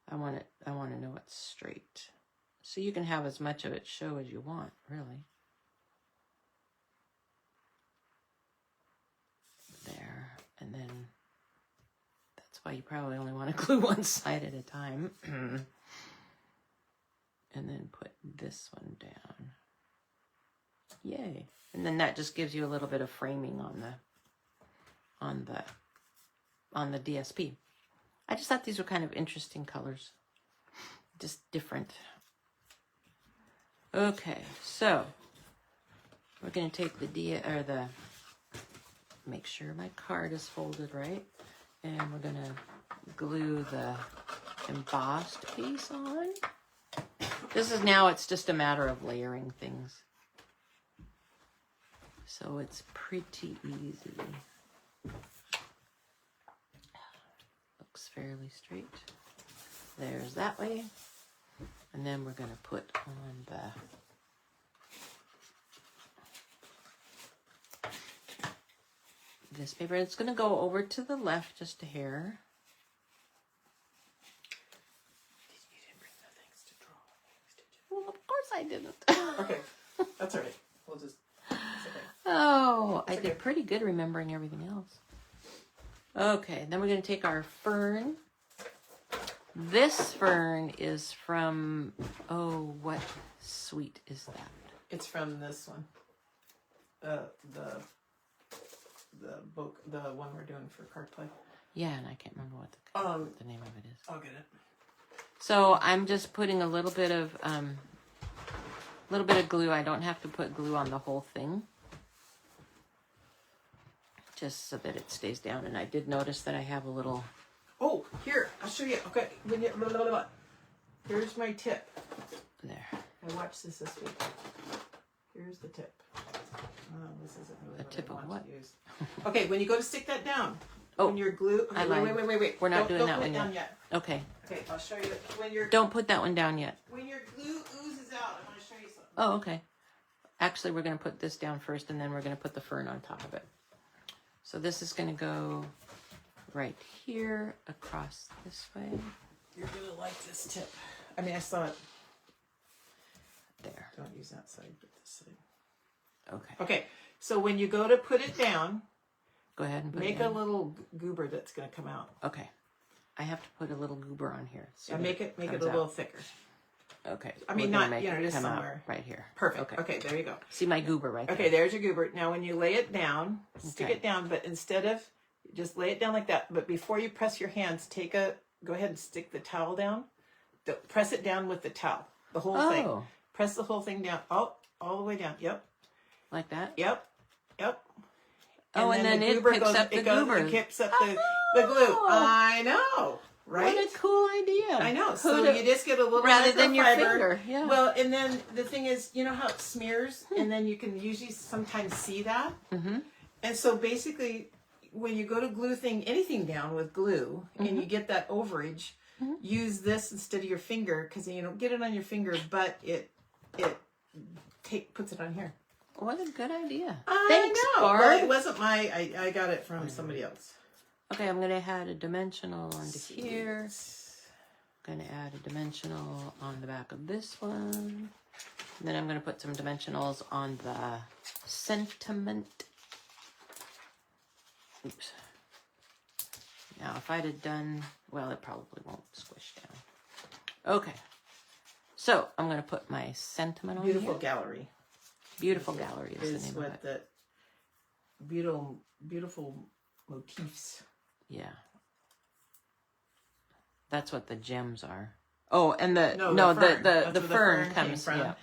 I want to know it's straight. So you can have as much of it show as you want, really. There, and then that's why you probably only want to glue one side at a time. And then put this one down. Yay. And then that just gives you a little bit of framing on the DSP. I just thought these were kind of interesting colors. Just different. Okay, so we're going to take make sure my card is folded right. And we're going to glue the embossed piece on. It's just a matter of layering things. So it's pretty easy. Looks fairly straight. There's that way. And then we're going to put on this paper. It's going to go over to the left just a hair. You didn't bring the things to draw things, did you? Well, of course I didn't. Okay, that's all right. We'll just. It's okay. Oh, I okay. did pretty good remembering everything else. Okay, then we're going to take our fern. This fern is from, oh, what suite is that? It's from this one. The book, the one we're doing for card play. Yeah, and I can't remember what the name of it is. I'll get it. So I'm just putting a little bit of glue. I don't have to put glue on the whole thing, just so that it stays down. And I did notice that I have a little. Oh, here, I'll show you. Okay, when you, blah, blah, blah. Here's my tip. There. I watched this week. Here's the tip. Oh, this isn't really A tip I of want what? to use. Okay, when you go to stick that down, Oh, when you're glue. Okay, I lied. wait. We're not Don't- doing don't that put one it down yet. yet. Okay. Okay, I'll show you. When your Don't put that one down yet. when your glue oozes out, I want to show you something. Oh, okay. Actually, we're going to put this down first, and then we're going to put the fern on top of it. So this is going to go right here, across this way. You're gonna like this tip. I mean, I saw it. There. Don't use that side, but this side. Okay. Okay, so when you go to put it down, Go ahead and put make it a down. little goober that's gonna come out. Okay. I have to put a little goober on here. So Yeah, that make it a comes little out. thicker. Okay. I mean, We're gonna not, make you know, it just come out somewhere. right here. Perfect. Okay, there you go. See my goober right there. Okay, there's your goober. Now when you lay it down, stick Okay. it down, but instead of just lay it down like that, but before you press your hands, go ahead and stick the towel down. Press it down with the towel. The whole thing. Oh, Press the whole thing down. All the way down. Yep. like that? Yep. Oh, and then the it goober picks up the it goes, goober. It picks up the glue. Oh. I know, right? What a cool idea. I know. So Who'da- you just get a little rather than your microfiber. finger. Yeah. Well, and then the thing is, you know how it smears, and then you can usually sometimes see that. Mm-hmm. And so basically, when you go to glue anything down with glue, and you get that overage, use this instead of your finger, because you don't get it on your finger, but it puts it on here. What a good idea. I Thanks, know. Barb. Well, it wasn't I got it from somebody else. Okay, I'm going to add a dimensional onto here. I'm going to add a dimensional on the back of this one. And then I'm going to put some dimensionals on the sentiment. Oops. Now, if I'd have done, well, it probably won't squish down. Okay. So, I'm going to put my sentiment on Beautiful here. gallery. Beautiful Gallery is the Is name of what it. the beautiful motifs. Yeah. That's what the gems are. Oh, and the fern. That's the where fern came comes from. yeah.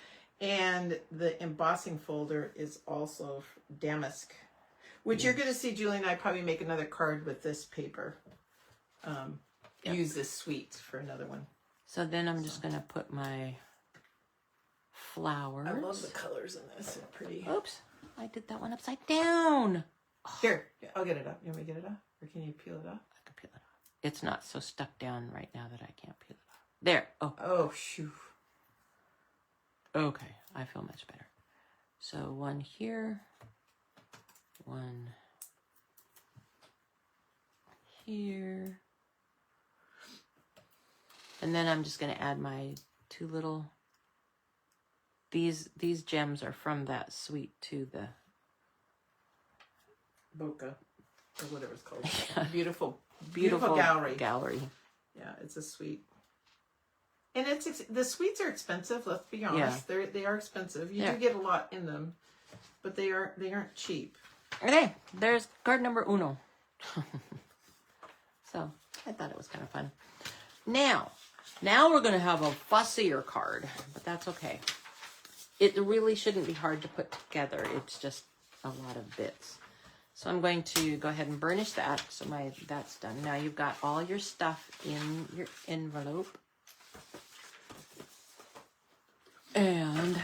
And the embossing folder is also damask, which you're going to see Julie and I probably make another card with this paper. Yep. Use this suite for another one. So then I'm just going to put my flowers. I love the colors in this. They're pretty. Oops. I did that one upside down. Here, I'll get it up. You want me to get it up? Or can you peel it off? I can peel it off. It's not so stuck down right now that I can't peel it off. There. Oh. Oh, shoot. Okay. I feel much better. So one here. One here. And then I'm just going to add my two little... These gems are from that suite to the... Bokeh, or whatever it's called. Yeah. Beautiful Gallery. Yeah, it's a suite. And the suites are expensive, let's be honest. They are expensive. You Yeah. do get a lot in them, but they aren't cheap. Okay, there's card number uno. So, I thought it was kind of fun. Now we're going to have a fussier card, but that's okay. It really shouldn't be hard to put together. It's just a lot of bits. So I'm going to go ahead and burnish that. So that's done. Now you've got all your stuff in your envelope. And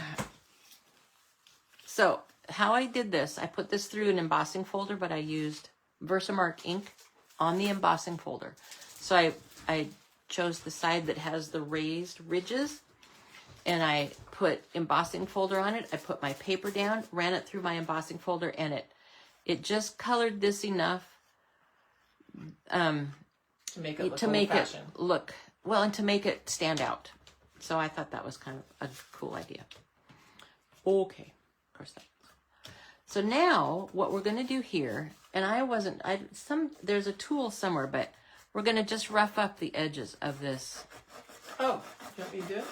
so how I did this, I put this through an embossing folder, but I used Versamark ink on the embossing folder. So I chose the side that has the raised ridges, and I put embossing folder on it. I put my paper down, ran it through my embossing folder, and it just colored this enough To make it look to make it old-fashioned. look, well, and to make it stand out. So I thought that was kind of a cool idea. Okay, of course that. So now what we're going to do here, and there's a tool somewhere, but we're going to just rough up the edges of this. Oh, you want me to do it?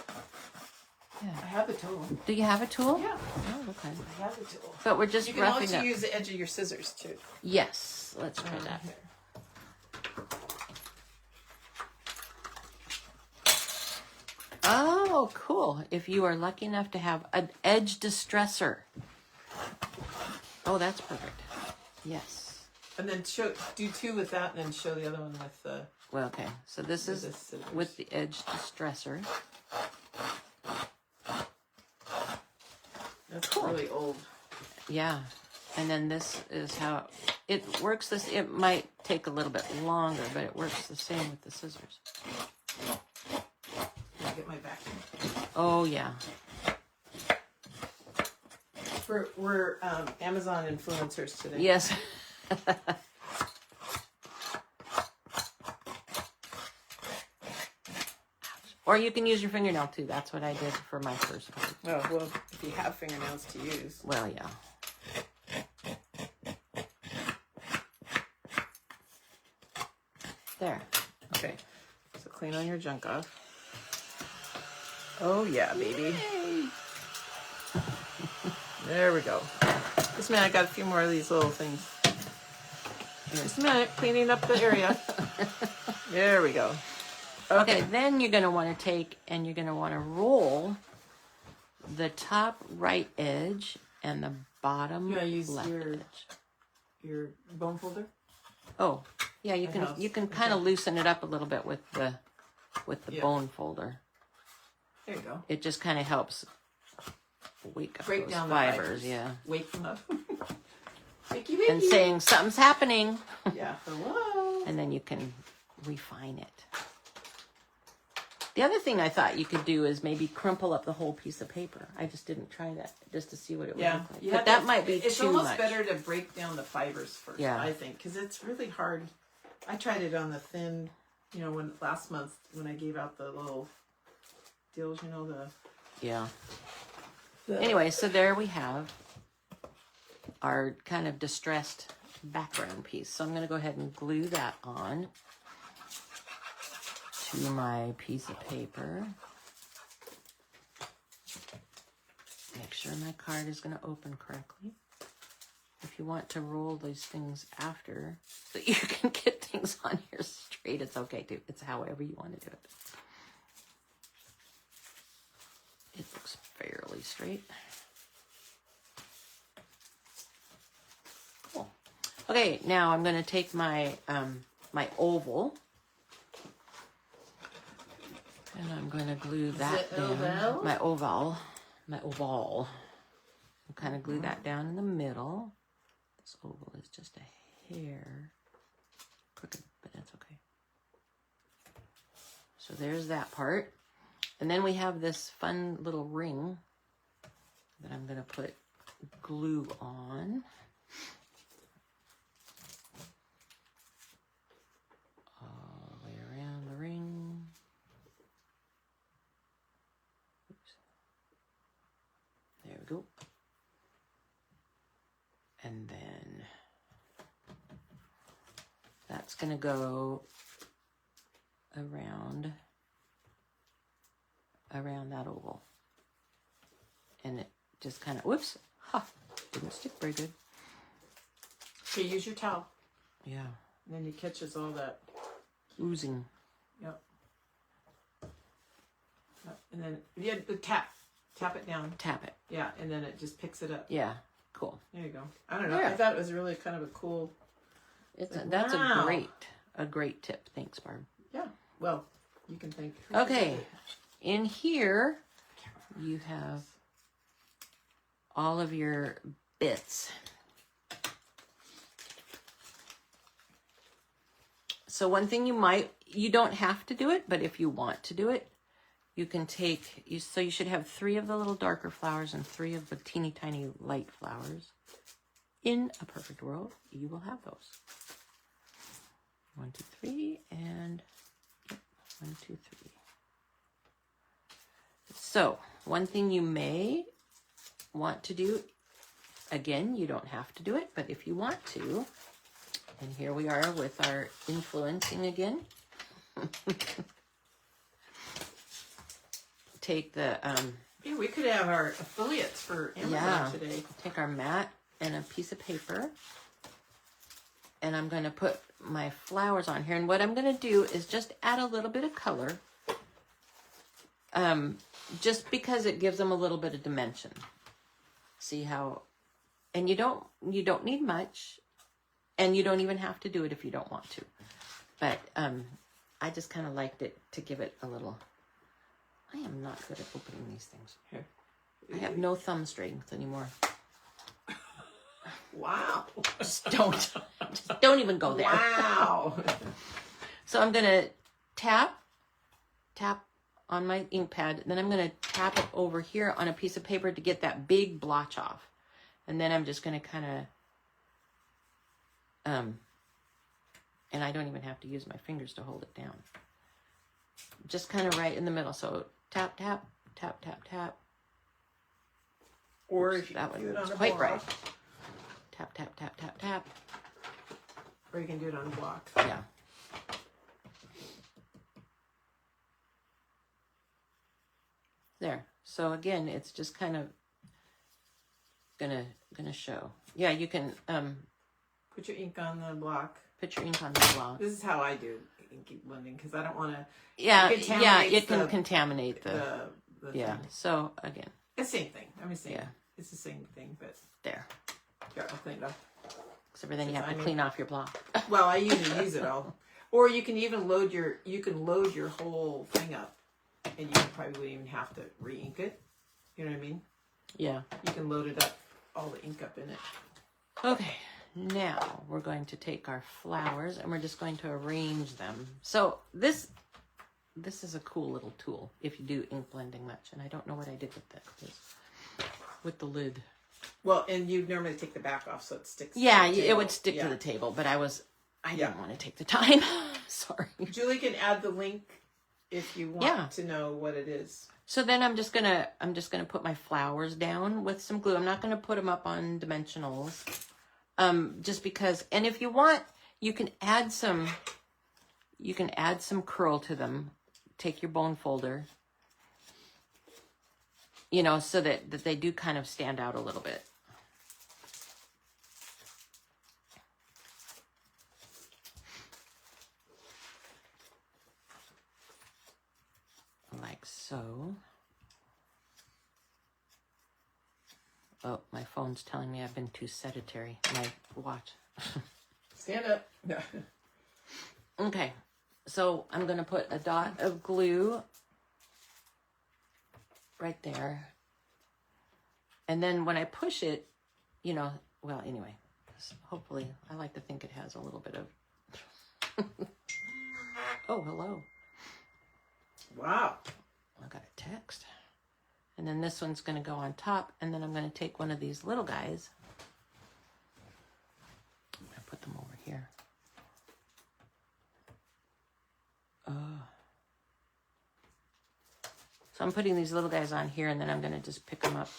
Yeah. I have the tool. Do you have a tool? Yeah, Oh, okay. I have the tool. But we're just You can roughing also up. use the edge of your scissors too. Yes, let's try that. Here. Oh, cool. If you are lucky enough to have an edge distressor. Oh, that's perfect. Yes. And then do two with that, and then show the other one with the. Well, okay. So this With is the scissors. with the edge distressor. That's really old. Yeah. And then this is how it works. It might take a little bit longer, but it works the same with the scissors. I'll get my vacuum. Oh, yeah. We're Amazon influencers today. Yes. Or you can use your fingernail too. That's what I did for my first one. Oh, well, if you have fingernails to use. Well, yeah. There. Okay. So clean all your junk off. Oh, yeah, baby. There we go. Just a minute, I got a few more of these little things. Just a minute, cleaning up the area. There we go. Okay, then you're going to want to take and you're going to want to roll the top right edge and the bottom You wanna use left your- edge. Your bone folder? Oh, yeah, you My can house. kind of Okay. loosen it up a little bit with the Yeah. bone folder. There you go. It just kind of helps wake up Break those down fibers, the yeah. Wake them up. Wakey, wakey. And saying something's happening, Yeah. Hello. and then you can refine it. The other thing I thought you could do is maybe crumple up the whole piece of paper. I just didn't try that just to see what it would Yeah. look like. You But have that to- might be It's too almost much. better to break down the fibers first, Yeah. I think, because it's really hard. I tried it on the thin, when last month when I gave out the little deals, Yeah. the Anyway, so there we have our kind of distressed background piece. So I'm going to go ahead and glue that on to my piece of paper. Make sure my card is going to open correctly. If you want to roll these things after so you can get things on here straight, it's okay too. It's however you want to do it. It looks fairly straight. Cool. Okay, now I'm going to take my my oval, and I'm going to glue that it down. oval? My oval. I'll kind of glue that down in the middle. This oval is just a hair crooked, but that's okay. So there's that part. And then we have this fun little ring that I'm going to put glue on. All the way around the ring. Oops. There we go. And then that's going to go around that oval. And it just kind of, whoops, didn't stick very good. Okay, use your towel. Yeah, And then it catches all that. oozing. Yep. And then tap it down. Tap it. Yeah, and then it just picks it up. Yeah, cool. There you go. I don't know. Yeah. I thought it was really kind of a cool. That's Wow. a great tip. Thanks, Barb. Yeah. Well, you can think. Okay, in here you have all of your bits. So one thing you don't have to do it, but if you want to do it, you can so you should have 3 of the little darker flowers and 3 of the teeny tiny light flowers in a perfect world, you will have those. 1, 2, 3, and yep, 1, 2, 3. So, one thing you may want to do, again, you don't have to do it, but if you want to, and here we are with our influencing again. Take the, Yeah, we could have our affiliates for Amazon today. Take our mat and a piece of paper, and I'm going to put my flowers on here. And what I'm going to do is just add a little bit of color, just because it gives them a little bit of dimension. See how, and you don't need much, and you don't even have to do it if you don't want to. But I just kind of liked it to give it a little. I am not good at opening these things. Here. I have no thumb strength anymore. Wow. Just don't even go there. Wow. So I'm gonna tap on my ink pad, then I'm gonna tap it over here on a piece of paper to get that big blotch off. And then I'm just gonna kind of, and I don't even have to use my fingers to hold it down. Just kind of right in the middle. So tap, tap, tap, tap, tap. Or if you that can one do it on a quite block. right. Tap, tap, tap, tap, tap. Or you can do it on a block. Yeah. There. So again, it's just kind of gonna show. Yeah, you can Put your ink on the block. put your ink on the block. This is how I do inky blending because I don't want to. Yeah, it yeah, contaminates it can the- contaminate the yeah. thing. So again, It's the same thing. I mean, Yeah. it's the same thing, but there. here, I'll clean it up. Except for then you Since have to I'm clean off your block. Well, I usually use it all. Or you can even load your whole thing up, and you probably wouldn't even have to re-ink it. You know what I mean? Yeah. You can load it up, all the ink up in it. Okay. Now we're going to take our flowers and we're just going to arrange them. So this is a cool little tool if you do ink blending much. And I don't know what I did with the lid. Well, and you normally take the back off so it sticks. to Yeah, the it table. would stick Yeah. to the table, but I Yeah. didn't want to take the time. Sorry. Julie can add the link if you want Yeah. to know what it is. So then I'm just gonna put my flowers down with some glue. I'm not gonna put them up on dimensionals, just because. And if you want, you can add some curl to them. Take your bone folder, so that they do kind of stand out a little bit. Like so. Oh, my phone's telling me I've been too sedentary. My watch. Stand up. Okay, so I'm going to put a dot of glue right there. And then when I push it, well, anyway, hopefully, I like to think it has a little bit of... Oh, hello. Wow. I got a text. And then this one's going to go on top. And then I'm going to take one of these little guys. I'm going to put them over here. So I'm putting these little guys on here, and then I'm going to just pick them up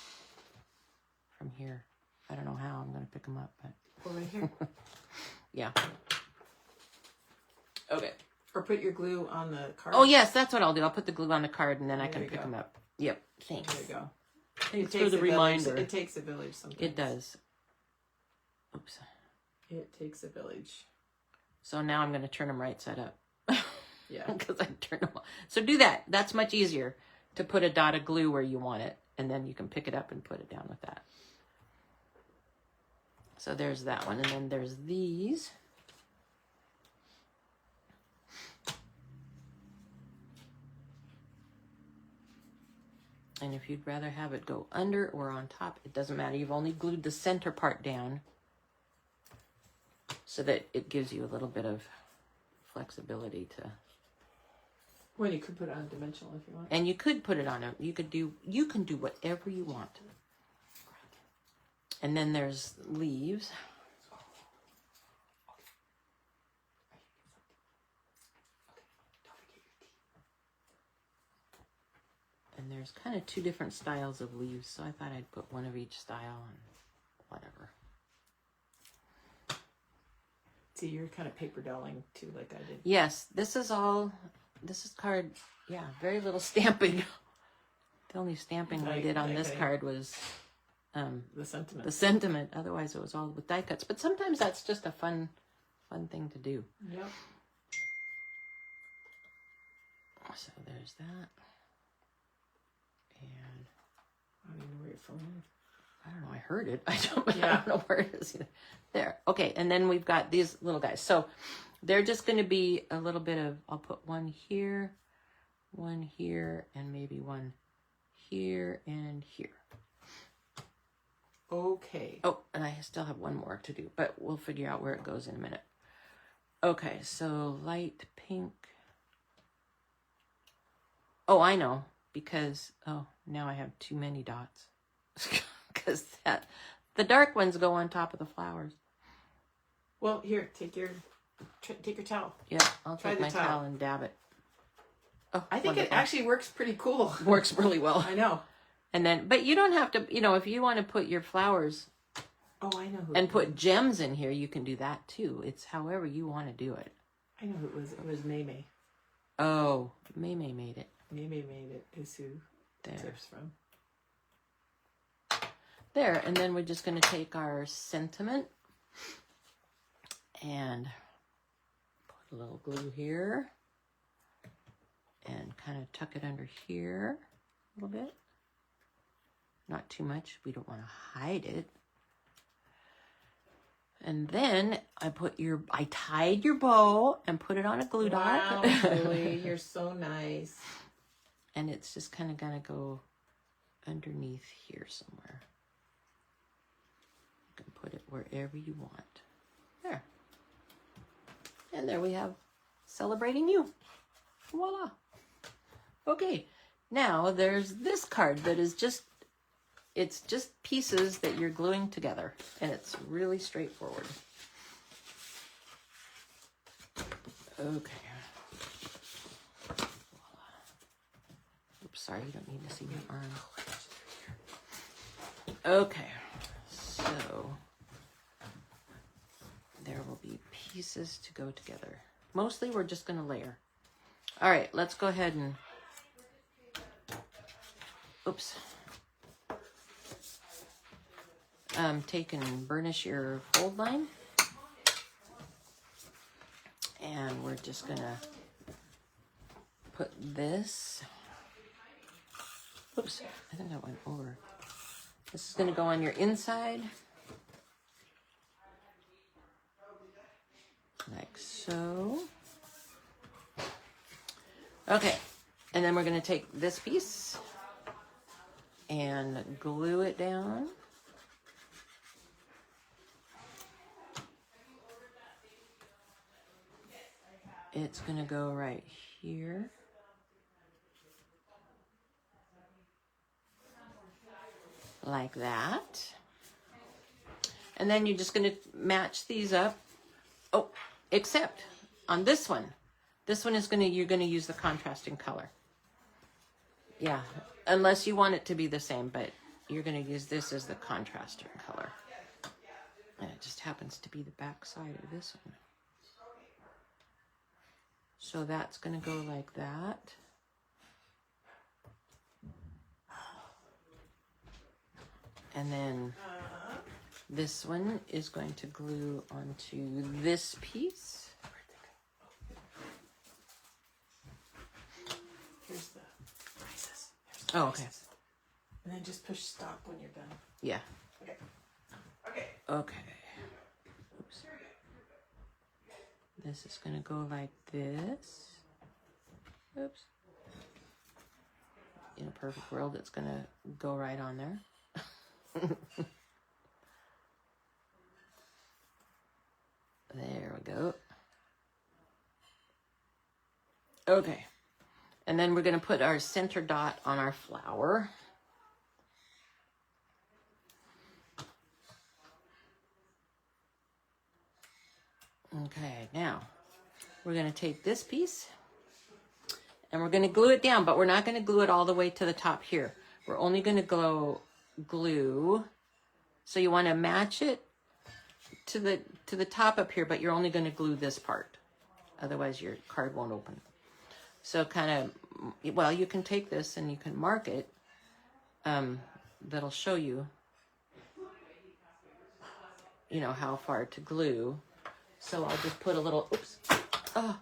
from here. I don't know how I'm going to pick them up, but... Over here. Yeah. Okay. Or put your glue on the card. Oh, yes, that's what I'll do. I'll put the glue on the card, and then I There can you pick go. them up. Yep. Thanks. There you go. Thanks It for takes the a village. reminder. It takes a village sometimes. It does. Oops. It takes a village. So now I'm going to turn them right side up. Yeah. Because I turned them off. So do that. That's much easier to put a dot of glue where you want it. And then you can pick it up and put it down with that. So there's that one. And then there's these. And if you'd rather have it go under or on top, it doesn't matter. You've only glued the center part down so that it gives you a little bit of flexibility to... Well, you could put it on dimensional if you want. And you could put it on a... You can do whatever you want. And then there's leaves. And there's kind of two different styles of leaves, so I thought I'd put one of each style and whatever. See, you're kind of paper doweling too, like I did. Yes, this is card, yeah, very little stamping. The only stamping I did on this card was the sentiment. The sentiment. Otherwise, it was all with die cuts. But sometimes that's just a fun thing to do. Yep. So there's that. And I don't even know where your phone is. I don't know. I heard it. I don't know where it is either. There. Okay. And then we've got these little guys. So they're just going to be a little bit of, I'll put one here, and maybe one here and here. Okay. Oh, and I still have one more to do, but we'll figure out where it goes in a minute. Okay. So light pink. Oh, I know. Because, now I have too many dots. Because the dark ones go on top of the flowers. Well, here, take your towel. Yeah, I'll take my towel and dab it. Oh, I think it actually works pretty cool. Works really well. I know. And then, but you don't have to, if you want to put your flowers. Oh, I know who. And put gems in here, you can do that too. It's however you want to do it. I know who it was. It was May. Oh, May made it. May made it. Is who the tips from. There, and then we're just going to take our sentiment and put a little glue here and kind of tuck it under here a little bit. Not too much. We don't want to hide it. And then I tied your bow and put it on a glue dot. Wow, Julie, you're so nice. And it's just kind of going to go underneath here somewhere. You can put it wherever you want. There. And there we have Celebrating You. Voila. Okay. Now there's this card that is it's just pieces that you're gluing together. And it's really straightforward. Okay. Oops, sorry, you don't need to see your arm. Okay, so there will be pieces to go together. Mostly we're just going to layer. All right, let's go ahead and, oops. Take and burnish your fold line. And we're just going to put this. Oops, I think that went over. This is going to go on your inside. Like so. Okay, and then we're going to take this piece and glue it down. It's going to go right here. Like that. And then you're just going to match these up. Oh, except on this one. This one is you're going to use the contrasting color. Yeah, unless you want it to be the same, but you're going to use this as the contrasting color. And it just happens to be the back side of this one. So that's going to go like that. And then this one is going to glue onto this piece. Here's the pieces. Oh, okay. And then just push stop when you're done. Yeah. Okay. Okay. Okay. Oops. This is going to go like this. Oops. In a perfect world, it's going to go right on there. There we go. Okay. And then we're going to put our center dot on our flower. Okay, now we're going to take this piece and we're going to glue it down, but we're not going to glue it all the way to the top here. We're only going to glue. So you want to match it to the top up here, but you're only going to glue this part. Otherwise your card won't open. So kind of, well, you can take this and you can mark it. That'll show you, you know, how far to glue. So I'll just put a little, a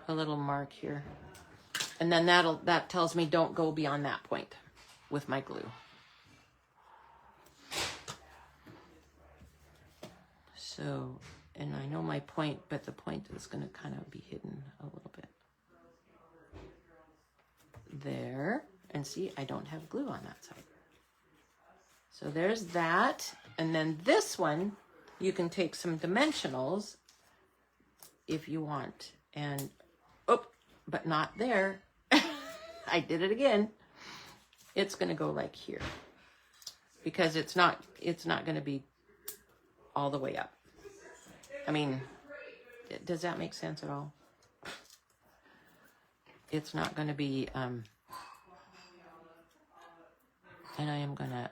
little mark here. And then that tells me don't go beyond that point with my glue. So, and I know my point, but the point is going to kind of be hidden a little bit. There. And see, I don't have glue on that side. So there's that. And then this one, you can take some dimensionals if you want. And, but not there. I did it again. It's going to go like here. Because it's not going to be all the way up. I mean, does that make sense at all? It's not going to be, and I am going to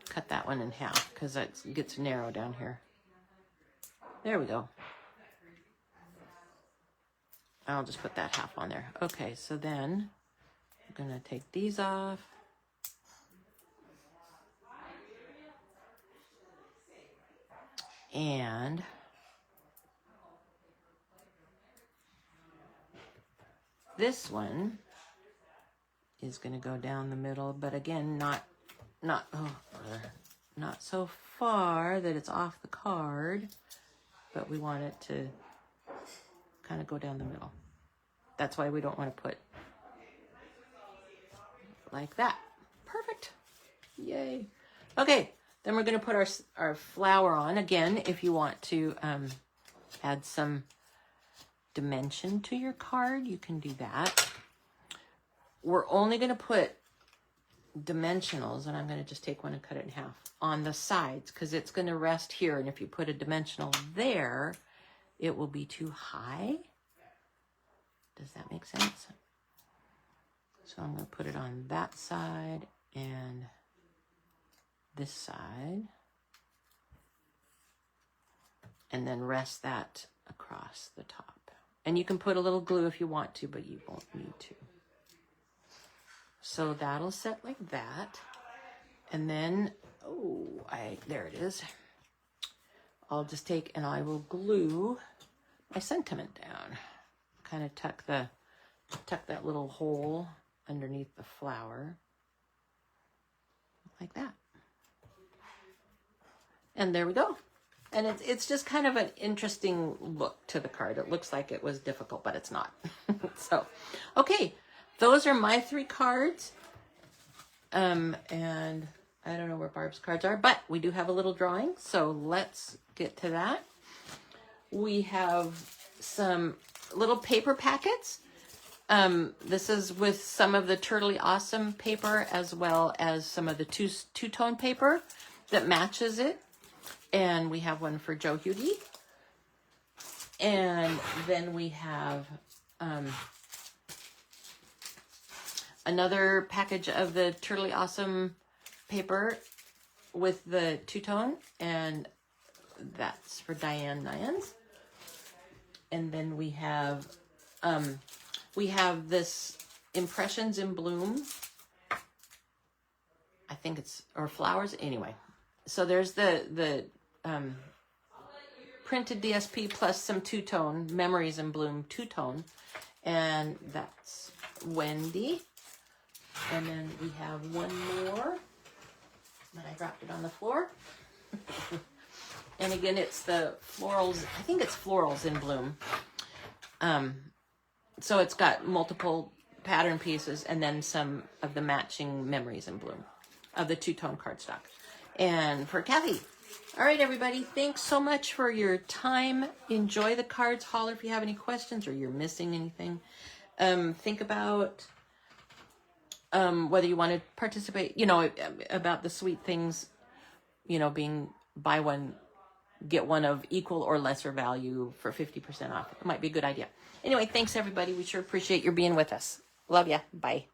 cut that one in half because it gets narrow down here. There we go. I'll just put that half on there. Okay, so then I'm going to take these off. And this one is going to go down the middle, but again, not so far that it's off the card, but we want it to kind of go down the middle. That's why we don't want to put like that. Perfect. Yay. Okay. Then we're going to put our flower on. Again, if you want to add some dimension to your card, you can do that. We're only going to put dimensionals, and I'm going to just take one and cut it in half, on the sides, because it's going to rest here. And if you put a dimensional there, it will be too high. Does that make sense? So I'm going to put it on that side and this side, and then rest that across the top. And you can put a little glue if you want to, but you won't need to. So that'll set like that. And then, there it is. I'll just take and I will glue my sentiment down. Kind of tuck that little hole underneath the flower. Like that. And there we go. And it's just kind of an interesting look to the card. It looks like it was difficult, but it's not. So, okay. Those are my 3 cards. And I don't know where Barb's cards are, but we do have a little drawing. So let's get to that. We have some little paper packets. This is with some of the Turtley Awesome paper as well as some of the two-tone paper that matches it. And we have one for Joe Hughie. And then we have another package of the Turtley Awesome paper with the two-tone, and that's for Diane Nyans. And then we have this Impressions in Bloom. I think it's, or flowers, anyway. So there's the printed DSP plus some two-tone, Memories in Bloom two-tone. And that's Wendy. And then we have one more. But I dropped it on the floor. And again, it's the florals. I think it's Florals in Bloom. So it's got multiple pattern pieces and then some of the matching Memories in Bloom of the two-tone cardstock. And for Kathy. All right, everybody. Thanks so much for your time. Enjoy the cards. Holler if you have any questions or you're missing anything. Think about whether you want to participate, about the sweet things, being buy one, get one of equal or lesser value for 50% off. It might be a good idea. Anyway, thanks everybody. We sure appreciate your being with us. Love ya. Bye.